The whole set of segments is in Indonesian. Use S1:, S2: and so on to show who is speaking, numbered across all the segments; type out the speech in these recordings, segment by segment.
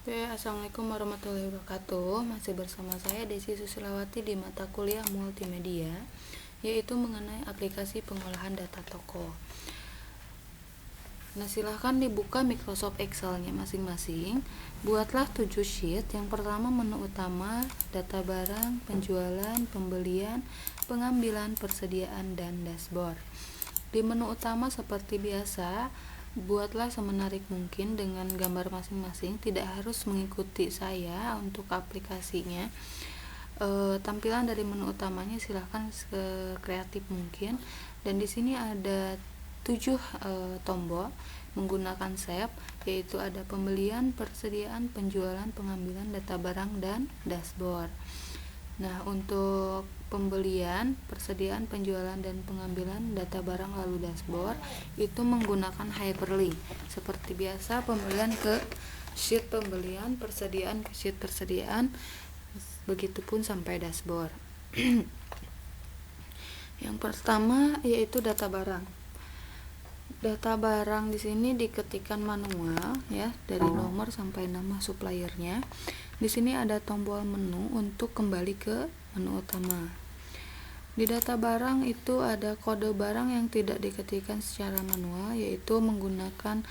S1: Oke, Assalamualaikum warahmatullahi wabarakatuh. Masih bersama saya Desi Susilawati di mata kuliah multimedia, yaitu mengenai aplikasi pengolahan data toko. Nah, silahkan dibuka Microsoft Excel-nya masing-masing. Buatlah 7 sheet. Yang pertama, menu utama, data barang, penjualan, pembelian, pengambilan, persediaan, dan dashboard. Di menu utama seperti biasa, buatlah semenarik mungkin dengan gambar masing-masing. Tidak harus mengikuti saya untuk aplikasinya. Tampilan dari menu utamanya silahkan sekreatif mungkin. Dan di sini ada 7 tombol menggunakan tab, yaitu ada pembelian, persediaan, penjualan, pengambilan, data barang, dan dashboard. Nah, untuk pembelian, persediaan, penjualan, dan pengambilan data barang lalu dashboard itu menggunakan hyperlink. Seperti biasa, pembelian ke sheet pembelian, persediaan ke sheet persediaan, begitupun sampai dashboard. Yang pertama yaitu data barang. Data barang di sini diketikkan manual ya, dari nomor sampai nama suppliernya. Di sini ada tombol menu untuk kembali ke menu utama. Di data barang itu ada kode barang yang tidak diketikkan secara manual, yaitu menggunakan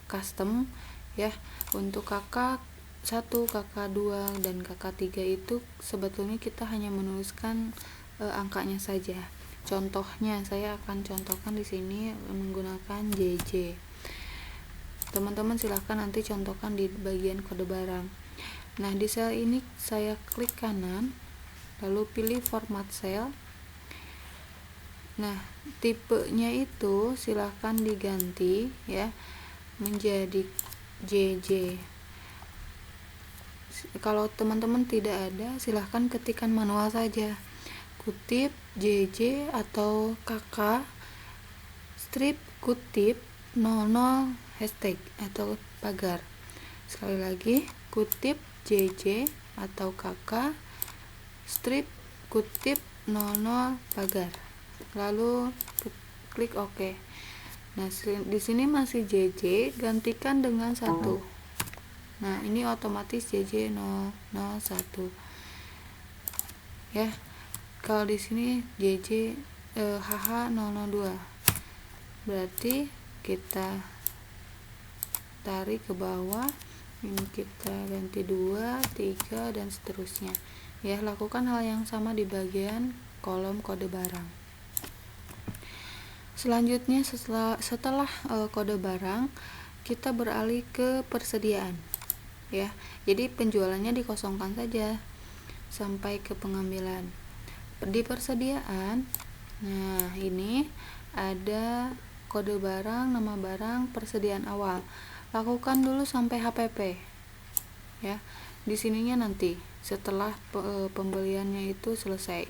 S1: custom ya. Untuk KK1, KK2, dan KK3 itu sebetulnya kita hanya menuliskan angkanya saja. Contohnya saya akan contohkan di sini menggunakan JJ. Teman-teman silahkan nanti contohkan di bagian kode barang. Nah, di sel ini saya klik kanan, lalu pilih format sel. Nah, tipenya itu silahkan diganti ya menjadi JJ. Kalau teman-teman tidak ada, silahkan ketikkan manual saja. Kutip JJ atau KK strip kutip 00 hashtag atau pagar. Sekali lagi, kutip JJ atau KK strip kutip 00 pagar. Lalu klik OK. Nah, di sini masih JJ, gantikan dengan 1. Nah, ini otomatis JJ 001. Ya. Kalau di sini JJ HH 002, berarti kita tarik ke bawah, ini kita ganti 2, 3, dan seterusnya ya. Lakukan hal yang sama di bagian kolom kode barang. Selanjutnya setelah kode barang, kita beralih ke persediaan ya. Jadi penjualannya dikosongkan saja sampai ke pengambilan. Di persediaan, nah ini ada kode barang, nama barang, persediaan awal. Lakukan dulu sampai HPP ya. Di sininya nanti setelah pembeliannya itu selesai.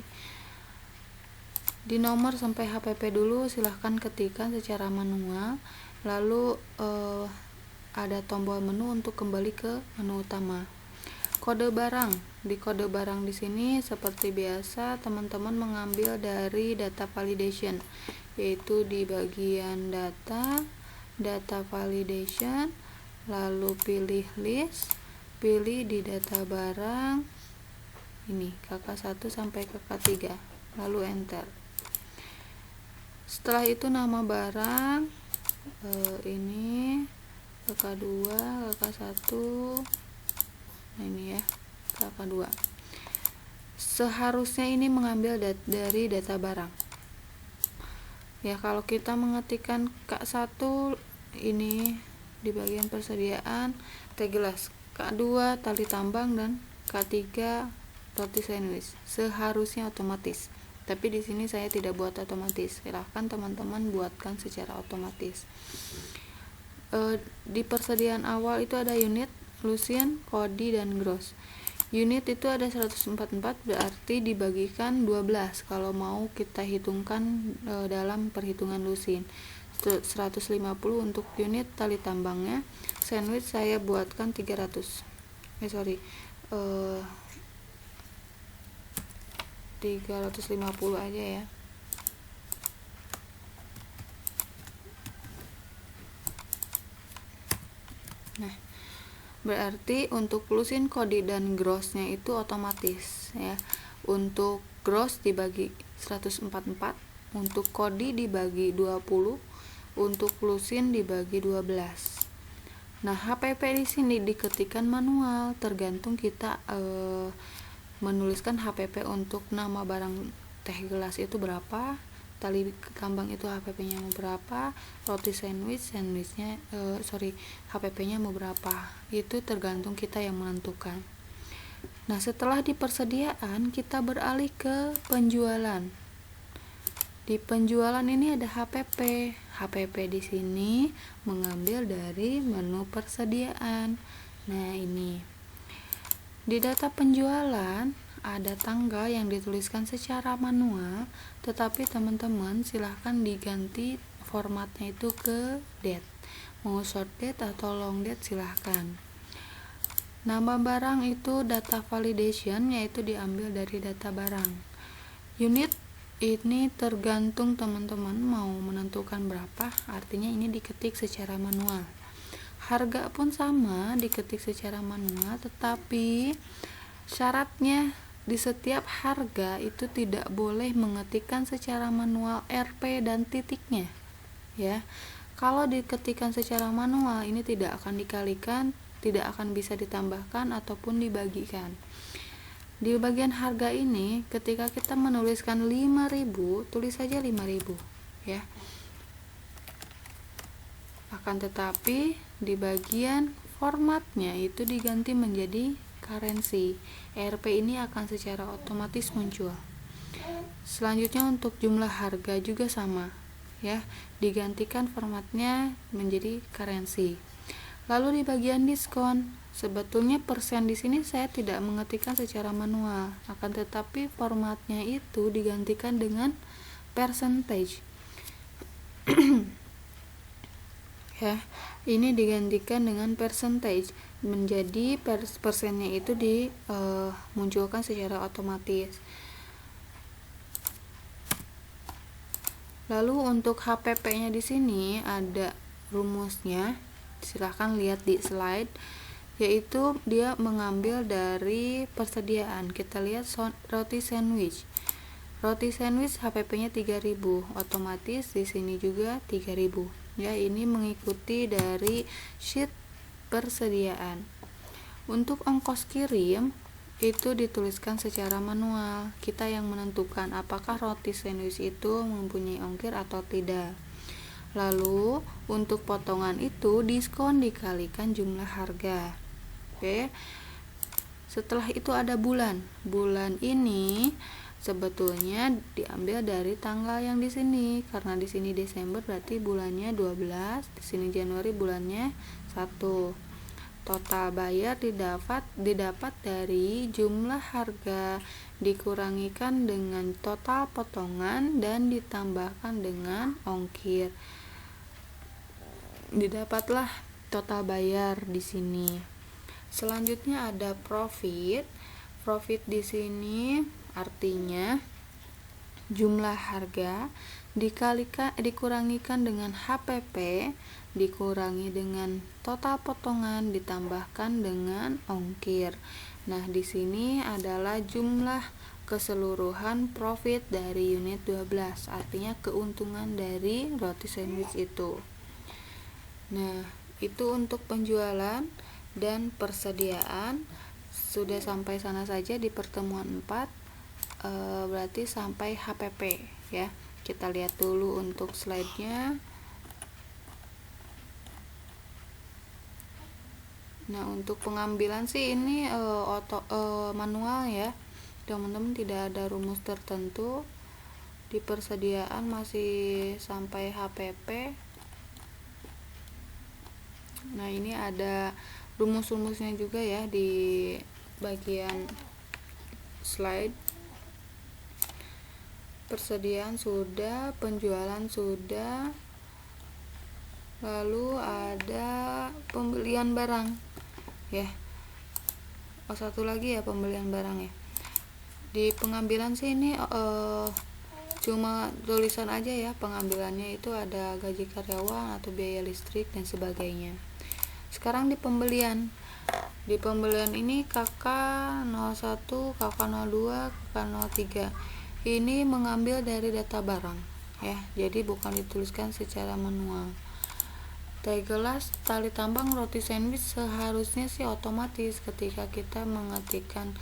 S1: Di nomor sampai HPP dulu silahkan ketikkan secara manual. Lalu ada tombol menu untuk kembali ke menu utama. Kode barang. Di kode barang di sini seperti biasa teman-teman mengambil dari data validation, yaitu di bagian data validation, lalu pilih list, pilih di data barang ini KK1 sampai KK3, lalu enter. Setelah itu nama barang ini KK2, KK1, nah ini ya KK2. Seharusnya ini mengambil dari data barang ya. Kalau kita mengetikkan K1 ini di bagian persediaan tag gelas, K2 tali tambang, dan K3 roti sandwich, seharusnya otomatis. Tapi di sini saya tidak buat otomatis. Silahkan teman-teman buatkan secara otomatis. Di persediaan awal itu ada unit, Lucien, Kodi, dan gross. Unit itu ada 144, berarti dibagikan 12 kalau mau kita hitungkan dalam perhitungan Lucien. 150 untuk unit tali tambangnya. Sandwich saya buatkan 300. 350 aja ya. Nah, Berarti untuk plusin kodi dan grossnya itu otomatis ya. Untuk gross dibagi 144, untuk kodi dibagi 20, untuk plusin dibagi 12. Nah, HPP di sini diketikkan manual, tergantung kita menuliskan HPP untuk nama barang teh gelas itu berapa, tali kambang itu HPP-nya mau berapa, roti sandwichnya HPP-nya mau berapa. Itu tergantung kita yang menentukan. Nah, setelah di persediaan kita beralih ke penjualan. Di penjualan ini ada HPP. HPP di sini mengambil dari menu persediaan. Nah, ini. Di data penjualan ada tanggal yang dituliskan secara manual, tetapi teman-teman silahkan diganti formatnya itu ke date. Mau short date atau long date silahkan. Nama barang itu data validation, yaitu diambil dari data barang. Unit ini tergantung teman-teman mau menentukan berapa, artinya ini diketik secara manual. Harga pun sama, diketik secara manual, tetapi syaratnya di setiap harga itu tidak boleh mengetikkan secara manual RP dan titiknya ya. Kalau diketikkan secara manual ini tidak akan dikalikan, tidak akan bisa ditambahkan ataupun dibagikan. Di bagian harga ini ketika kita menuliskan 5.000, tulis saja 5.000 ya. Akan tetapi di bagian formatnya itu diganti menjadi currency. ERP ini akan secara otomatis muncul. Selanjutnya untuk jumlah harga juga sama ya, digantikan formatnya menjadi currency. Lalu di bagian diskon, sebetulnya persen di sini saya tidak mengetikkan secara manual, akan tetapi formatnya itu digantikan dengan percentage. Ya, ini digantikan dengan percentage, menjadi persennya itu dimunculkan secara otomatis. Lalu untuk HPP-nya di sini ada rumusnya, silahkan lihat di slide, yaitu dia mengambil dari persediaan. Kita lihat roti sandwich. Roti sandwich HPP-nya 3.000, otomatis di sini juga 3.000. Ya, ini mengikuti dari sheet persediaan. Untuk ongkos kirim itu dituliskan secara manual. Kita yang menentukan apakah roti sandwich itu mempunyai ongkir atau tidak. Lalu untuk potongan itu diskon dikalikan jumlah harga. Oke. Setelah itu ada bulan. Bulan ini sebetulnya diambil dari tanggal yang di sini, karena di sini Desember berarti bulannya 12, di sini Januari bulannya 1. Total bayar didapat dari jumlah harga dikurangikan dengan total potongan dan ditambahkan dengan ongkir. Didapatlah total bayar di sini. Selanjutnya ada profit. Profit di sini artinya jumlah harga dikurangikan dengan HPP dikurangi dengan total potongan ditambahkan dengan ongkir. Nah, di sini adalah jumlah keseluruhan profit dari unit 12, artinya keuntungan dari roti sandwich itu. Nah, itu untuk penjualan dan persediaan. Sudah sampai sana saja di pertemuan 4, berarti sampai HPP ya. Kita lihat dulu untuk slide-nya. Nah, untuk pengambilan sih ini manual ya, teman-teman, tidak ada rumus tertentu. Di persediaan masih sampai HPP. Nah, ini ada rumus-rumusnya juga ya di bagian slide. Persediaan sudah, penjualan sudah, lalu ada pembelian barang ya. Satu lagi ya, pembelian barang ya. Di pengambilan sih ini cuma tulisan aja ya, pengambilannya itu ada gaji karyawan atau biaya listrik dan sebagainya. Sekarang di pembelian Di pembelian ini kakak 01, kakak 02, kakak 03 ini mengambil dari data barang ya, jadi bukan dituliskan secara manual. Teh gelas, tali tambang, roti sandwich seharusnya sih otomatis ketika kita mengetikkan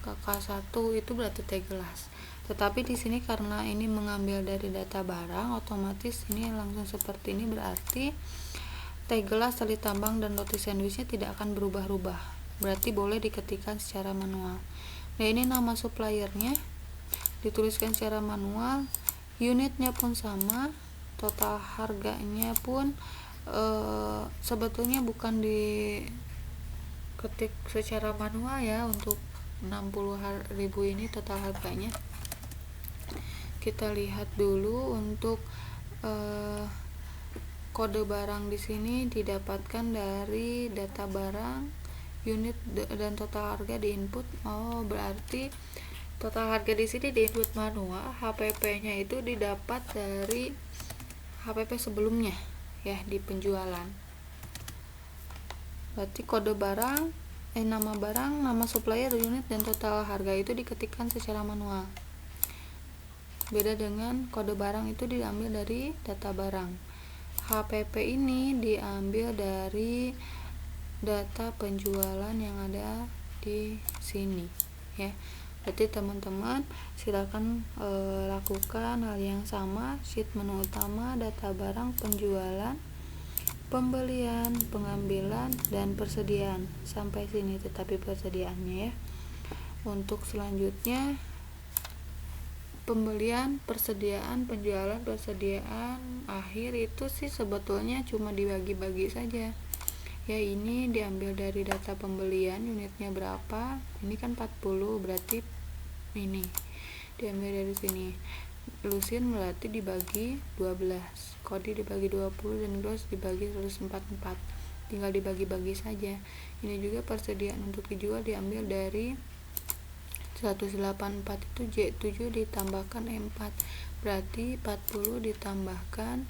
S1: kakak 1 itu berarti teh gelas. Tetapi di sini karena ini mengambil dari data barang, otomatis ini langsung seperti ini, berarti teh gelas, tali tambang, dan roti sandwichnya tidak akan berubah-ubah, berarti boleh diketikkan secara manual. Nah ini nama suppliernya dituliskan secara manual, unitnya pun sama, total harganya pun sebetulnya bukan diketik secara manual ya. Untuk 60.000 ini total harganya. Kita lihat dulu untuk kode barang di sini didapatkan dari data barang, unit dan total harga di input. Oh, berarti total harga di sini di input manual, HPP-nya itu didapat dari HPP sebelumnya ya di penjualan. Berarti kode barang, nama barang, nama supplier, unit dan total harga itu diketikkan secara manual. Beda dengan kode barang itu diambil dari data barang. HPP ini diambil dari data penjualan yang ada di sini ya. Berarti teman-teman silakan lakukan hal yang sama, sheet menu utama, data barang, penjualan, pembelian, pengambilan, dan persediaan. Sampai sini tetapi persediaannya ya. Untuk selanjutnya pembelian, persediaan, penjualan, persediaan, akhir itu sih sebetulnya cuma dibagi-bagi saja ya. Ini diambil dari data pembelian, unitnya berapa, ini kan 40, berarti ini diambil dari sini. Lusin berarti dibagi 12, kodi dibagi 20, dan gross dibagi 144, tinggal dibagi-bagi saja. Ini juga persediaan untuk dijual diambil dari 184 itu J7 ditambahkan E4, berarti 40 ditambahkan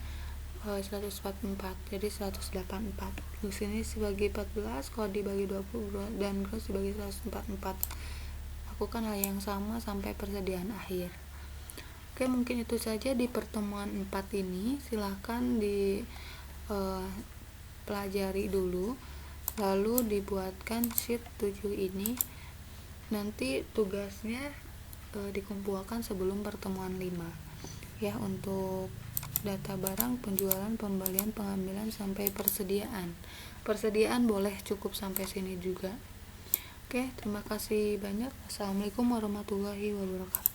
S1: 144, jadi 184. Di sini dibagi 14, kode dibagi 20, dan gross dibagi 144. Lakukan hal yang sama sampai persediaan akhir. Oke, mungkin itu saja di pertemuan 4 ini. Silahkan dipelajari dulu, lalu dibuatkan sheet 7 ini. Nanti tugasnya dikumpulkan sebelum pertemuan 5 ya, untuk data barang, penjualan, pembelian, pengambilan, sampai persediaan. Persediaan boleh cukup sampai sini juga. Oke, terima kasih banyak. Assalamualaikum warahmatullahi wabarakatuh.